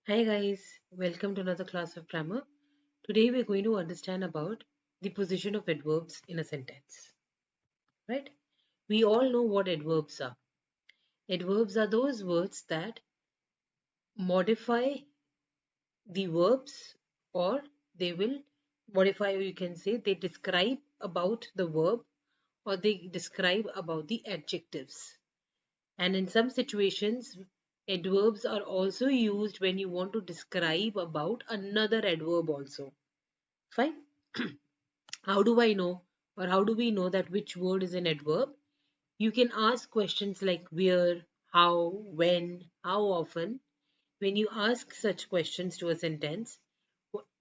Hi guys, welcome to another class of grammar. Today we're going to understand about the position of adverbs in a sentence. Right? We all know what adverbs are. Adverbs are those words that modify the verbs, or they will modify, or you can say they describe about the verb, or they describe about the adjectives. And in some situations, adverbs are also used when you want to describe about another adverb also. Fine. How do I know, or how do we know that which word is an adverb? You can ask questions like where, how, when, how often. When you ask such questions to a sentence,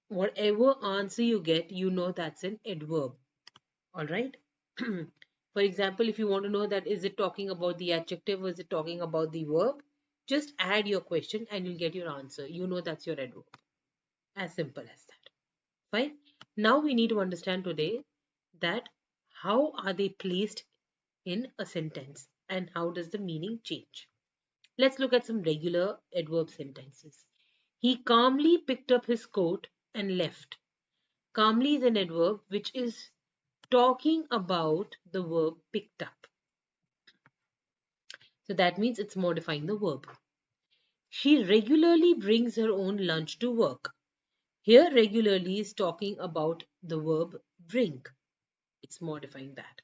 whatever answer you get, you know that's an adverb. All right. For example, if you want to know that is it talking about the adjective or is it talking about the verb, just add your question and you'll get your answer. You know that's your adverb. As simple as that. Fine. Now we need to understand today that how are they placed in a sentence and how does the meaning change. Let's look at some regular adverb sentences. He calmly picked up his coat and left. Calmly is an adverb which is talking about the verb picked up. So that means it's modifying the verb. She regularly brings her own lunch to work. Here regularly is talking about the verb bring. It's modifying that.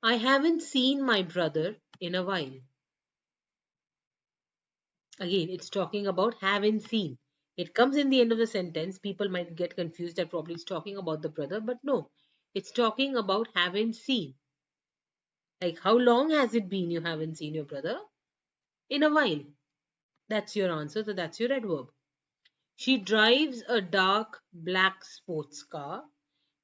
I haven't seen my brother in a while. Again, it's talking about haven't seen. It comes in the end of the sentence. People might get confused that probably it's talking about the brother, but no, it's talking about haven't seen. Like, how long has it been you haven't seen your brother? In a while. That's your answer. So that's your adverb. She drives a dark black sports car.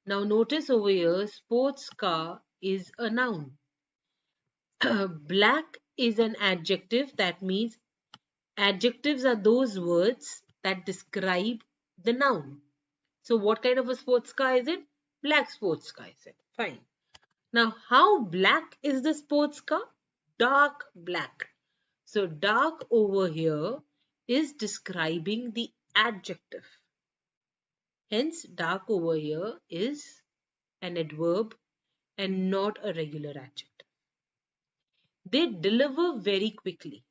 Now, notice over here, sports car is a noun. Black is an adjective. That means adjectives are those words that describe the noun. So what kind of a sports car is it? Black sports car is it. Fine. Now how black is the sports car? Dark black. So dark over here is describing the adjective. Hence dark over here is an adverb and not a regular adjective. They deliver very quickly.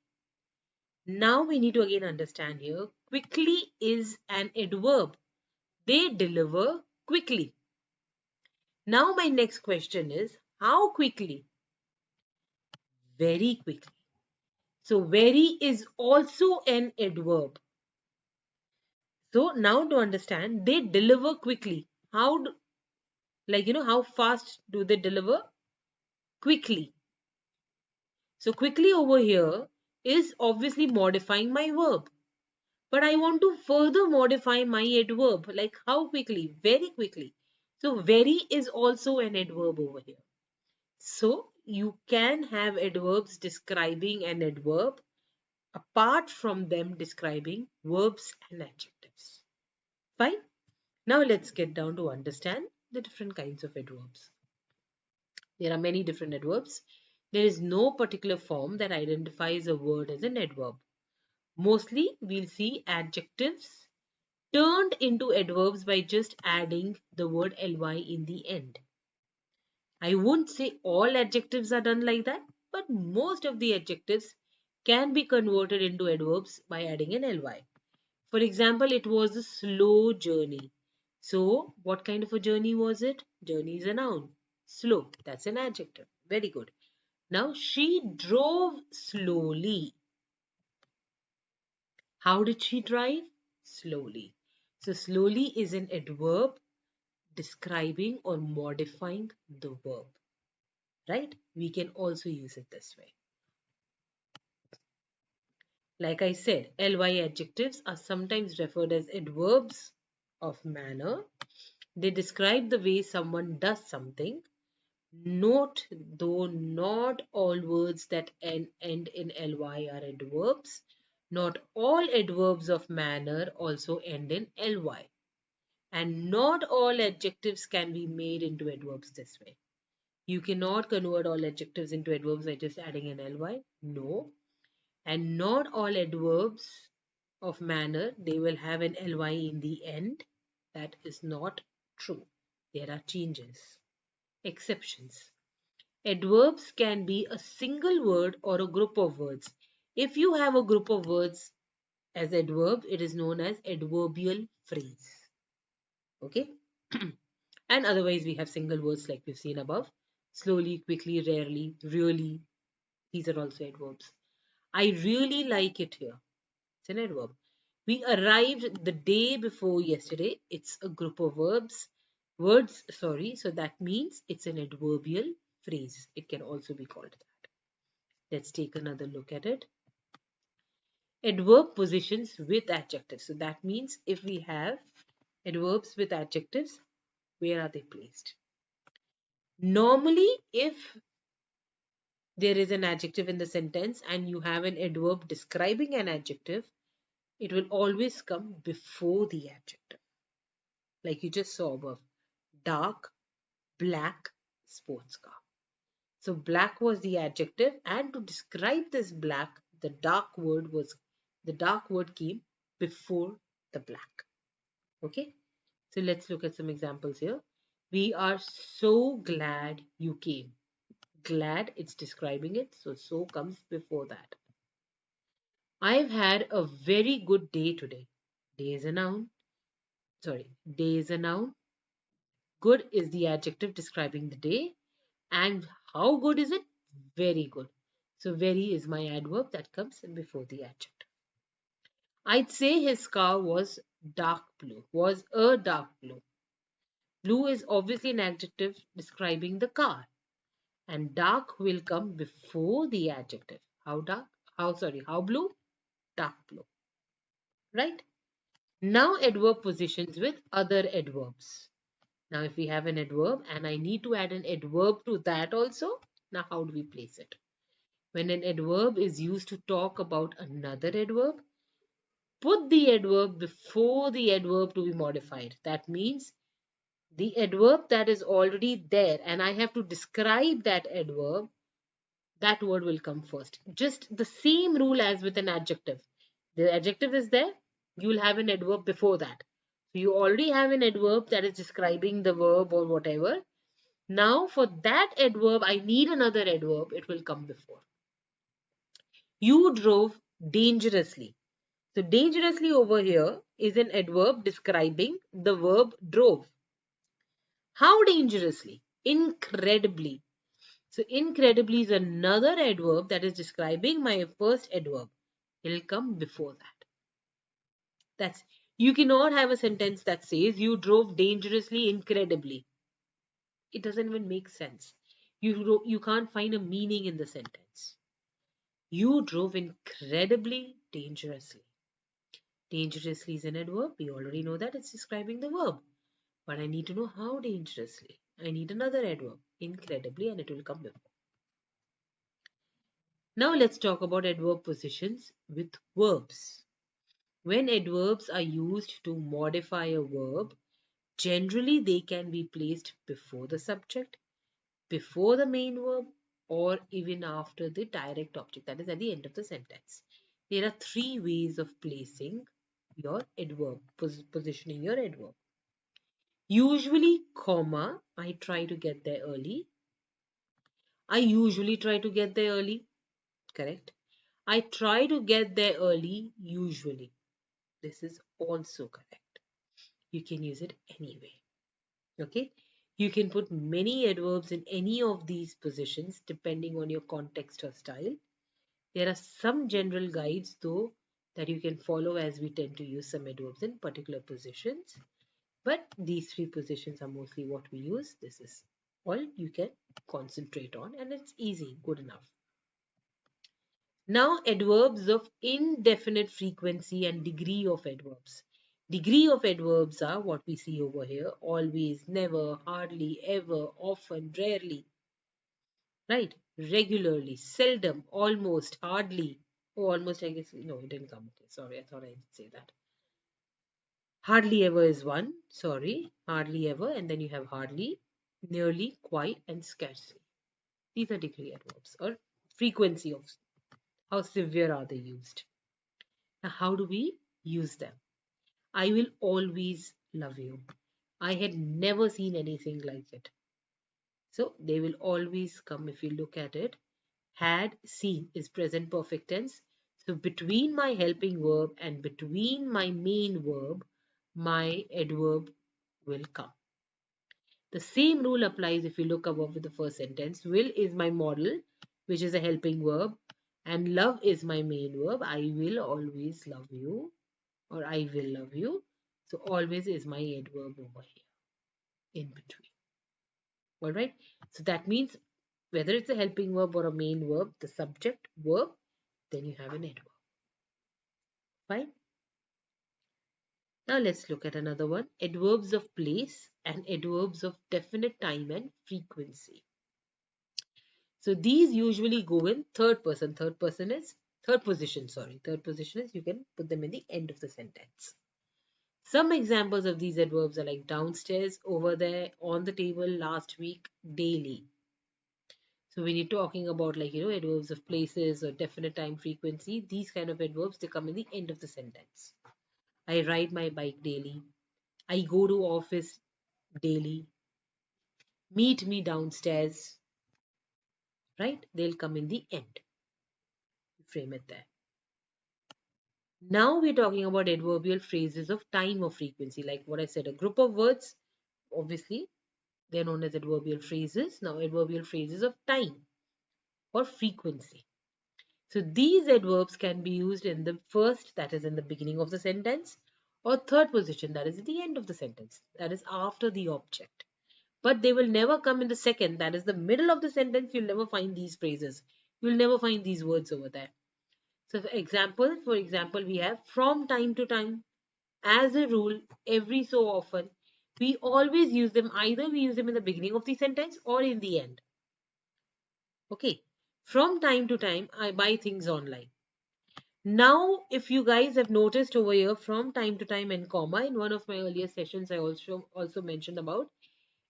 Now we need to again understand here, quickly is an adverb. They deliver quickly. Now my next question is, how quickly? Very quickly. So very is also an adverb. So now to understand, they deliver quickly. How do, how fast do they deliver? Quickly. So quickly over here is obviously modifying my verb. But I want to further modify my adverb, like how quickly? Very quickly. So very is also an adverb over here. So you can have adverbs describing an adverb apart from them describing verbs and adjectives. Fine. Now let's get down to understand the different kinds of adverbs. There are many different adverbs. There is no particular form that identifies a word as an adverb. Mostly we'll see adjectives turned into adverbs by just adding the word ly in the end. I won't say all adjectives are done like that, but most of the adjectives can be converted into adverbs by adding an ly. For example, it was a slow journey. So, what kind of a journey was it? Journey is a noun. Slow, that's an adjective. Very good. Now, she drove slowly. How did she drive? Slowly. So, slowly is an adverb describing or modifying the verb. Right? We can also use it this way. Like I said, ly adjectives are sometimes referred as adverbs of manner. They describe the way someone does something. Note, though, not all words that end in ly are adverbs. Not all adverbs of manner also end in ly. And not all adjectives can be made into adverbs this way. You cannot convert all adjectives into adverbs by just adding an ly. No. And not all adverbs of manner, they will have an ly in the end. That is not true. There are changes, exceptions. Adverbs can be a single word or a group of words. If you have a group of words as adverb, it is known as adverbial phrase. Okay. And otherwise we have single words like we've seen above. Slowly, quickly, rarely, really. These are also adverbs. I really like it here. It's an adverb. We arrived the day before yesterday. It's a group of words, sorry. So that means it's an adverbial phrase. It can also be called that. Let's take another look at it. Adverb positions with adjectives. So that means if we have adverbs with adjectives, where are they placed? Normally, if there is an adjective in the sentence and you have an adverb describing an adjective, it will always come before the adjective. Like you just saw above, dark, black, sports car. So black was the adjective, and to describe this black, the dark word came before the black. Okay, so let's look at some examples here. We are so glad you came. Glad, it's describing it, so comes before that. I've had a very good day today. Day is a noun. Sorry, day is a noun. Good is the adjective describing the day. And how good is it? Very good. So very is my adverb that comes before the adjective. I'd say his car was dark blue, was a dark blue. Blue is obviously an adjective describing the car. And dark will come before the adjective. How dark? How blue? Dark blue. Right? Now adverb positions with other adverbs. Now if we have an adverb and I need to add an adverb to that also, now how do we place it? When an adverb is used to talk about another adverb, put the adverb before the adverb to be modified. That means the adverb that is already there and I have to describe that adverb, that word will come first. Just the same rule as with an adjective. The adjective is there, you will have an adverb before that. So you already have an adverb that is describing the verb or whatever. Now for that adverb, I need another adverb, it will come before. You drove dangerously. So dangerously over here is an adverb describing the verb drove. How dangerously? Incredibly. So incredibly is another adverb that is describing my first adverb. It will come before that. You cannot have a sentence that says you drove dangerously incredibly. It doesn't even make sense. You can't find a meaning in the sentence. You drove incredibly dangerously. Dangerously is an adverb. We already know that it's describing the verb. But I need to know how dangerously. I need another adverb, incredibly, and it will come before. Now let's talk about adverb positions with verbs. When adverbs are used to modify a verb, generally they can be placed before the subject, before the main verb, or even after the direct object, that is at the end of the sentence. There are three ways of placing your adverb, positioning your adverb. Usually, comma, I try to get there early. I usually try to get there early. Correct. I try to get there early, usually. This is also correct. You can use it anyway. Okay. You can put many adverbs in any of these positions depending on your context or style. There are some general guides though that you can follow as we tend to use some adverbs in particular positions. But these three positions are mostly what we use. This is all you can concentrate on and it's easy, good enough. Now adverbs of indefinite frequency and degree of adverbs. Degree of adverbs are what we see over here. Always, never, hardly, ever, often, rarely. Right? Regularly, seldom, almost, hardly. Oh, almost I guess, no, it didn't come. Okay, sorry, I thought I did say that. Hardly ever is one. Sorry, hardly ever. And then you have hardly, nearly, quite, and scarcely. These are degree adverbs or frequency of how severe are they used. Now, how do we use them. I will always love you. I had never seen anything like it. So they will always come if you look at it. Had, seen is present perfect tense. So between my helping verb and between my main verb, my adverb will come. The same rule applies if you look above with the first sentence. Will is my modal, which is a helping verb, and love is my main verb. I will always love you, or I will love you. So always is my adverb over here in between. All right. So that means whether it's a helping verb or a main verb, the subject verb, then you have an adverb. Fine. Now let's look at another one. Adverbs of place and adverbs of definite time and frequency. So these usually go in third person. Third position, sorry. Third position is you can put them in the end of the sentence. Some examples of these adverbs are like downstairs, over there, on the table, last week, daily. So when you're talking about adverbs of places or definite time frequency, these kind of adverbs, they come in the end of the sentence. I ride my bike daily. I go to office daily. Meet me downstairs. Right? They'll come in the end. Frame it there. Now we're talking about adverbial phrases of time or frequency. Like what I said, a group of words, obviously, they're known as adverbial phrases. Now adverbial phrases of time or frequency. So these adverbs can be used in the first, that is in the beginning of the sentence, or third position, that is at the end of the sentence, that is after the object. But they will never come in the second, that is the middle of the sentence. You'll never find these phrases. You'll never find these words over there. So for example, we have from time to time, as a rule, every so often. We always use them, either we use them in the beginning of the sentence or in the end. Okay. From time to time, I buy things online. Now, if you guys have noticed over here, from time to time and comma, in one of my earlier sessions, I also mentioned about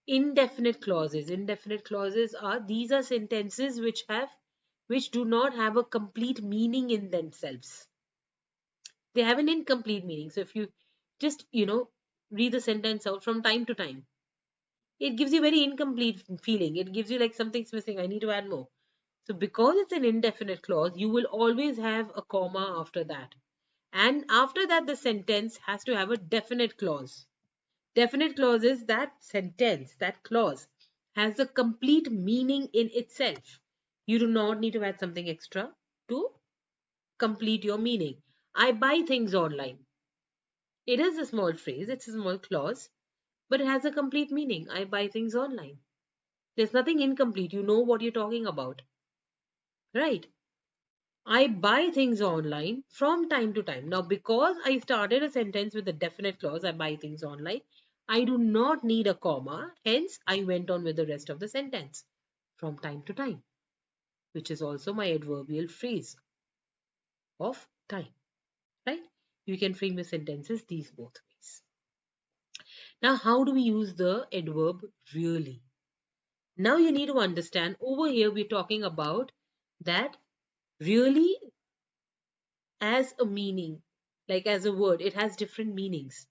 indefinite clauses. Indefinite clauses are, these are sentences which do not have a complete meaning in themselves. They have an incomplete meaning. So if you just, read the sentence out from time to time, it gives you very incomplete feeling. It gives you like something's missing. I need to add more. So because it's an indefinite clause, you will always have a comma after that. And after that, the sentence has to have a definite clause. Definite clause is that sentence, that clause has a complete meaning in itself. You do not need to add something extra to complete your meaning. I buy things online. It is a small phrase, it's a small clause, but it has a complete meaning. I buy things online. There's nothing incomplete. You know what you're talking about. Right? I buy things online from time to time. Now, because I started a sentence with a definite clause, I buy things online, I do not need a comma. Hence, I went on with the rest of the sentence from time to time, which is also my adverbial phrase of time. Right? You can frame your sentences these both ways. Now, how do we use the adverb really? Now you need to understand, over here we're talking about that really as a meaning, like as a word, it has different meanings.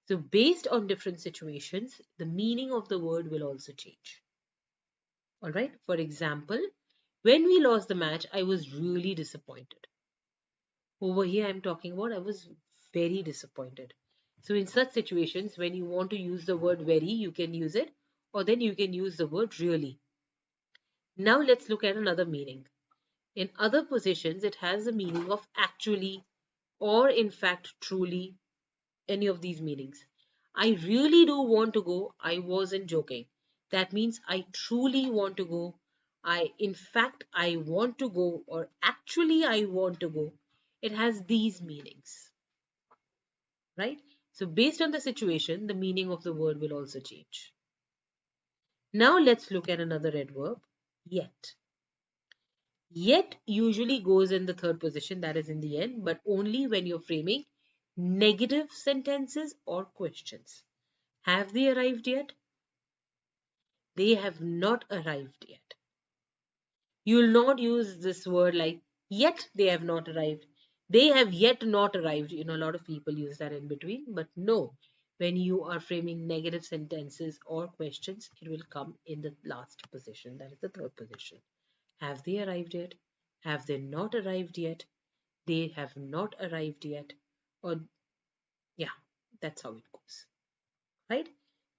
So based on different situations, the meaning of the word will also change. All right. For example, when we lost the match, I was really disappointed. Over here, I'm talking about I was very disappointed. So in such situations, when you want to use the word very, you can use it, or then you can use the word really. Now let's look at another meaning. In other positions, it has the meaning of actually or in fact truly, any of these meanings. I really do want to go. I wasn't joking. That means I truly want to go. In fact, I want to go, or actually I want to go. It has these meanings, right? So based on the situation, the meaning of the word will also change. Now let's look at another adverb, yet. Yet usually goes in the third position, that is in the end, but only when you're framing negative sentences or questions. Have they arrived yet? They have not arrived yet. You will not use this word like yet they have not arrived. They have yet not arrived. A lot of people use that in between, but no. When you are framing negative sentences or questions, it will come in the last position, that is the third position. Have they arrived yet? Have they not arrived yet? They have not arrived yet. Or, yeah, that's how it goes, right?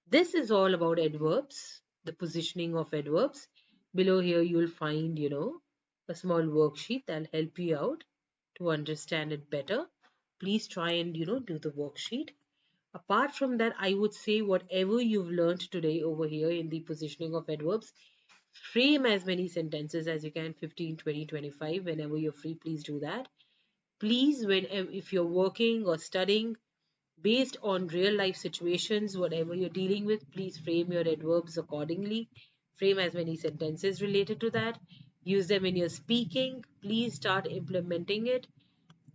This is all about adverbs, the positioning of adverbs. Below here, you'll find, a small worksheet that'll help you out to understand it better. Please try and, do the worksheet. Apart from that, I would say whatever you've learned today over here in the positioning of adverbs, frame as many sentences as you can, 15, 20, 25. Whenever you're free, please do that. Please, if you're working or studying, based on real life situations, whatever you're dealing with, please frame your adverbs accordingly. Frame as many sentences related to that. Use them in your speaking. Please start implementing it.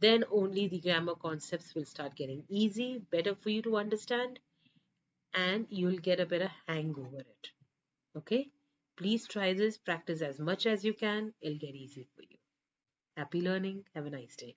Then only the grammar concepts will start getting easy, better for you to understand, and you'll get a better hang over it. Okay? Please try this, practice as much as you can. It'll get easy for you. Happy learning. Have a nice day.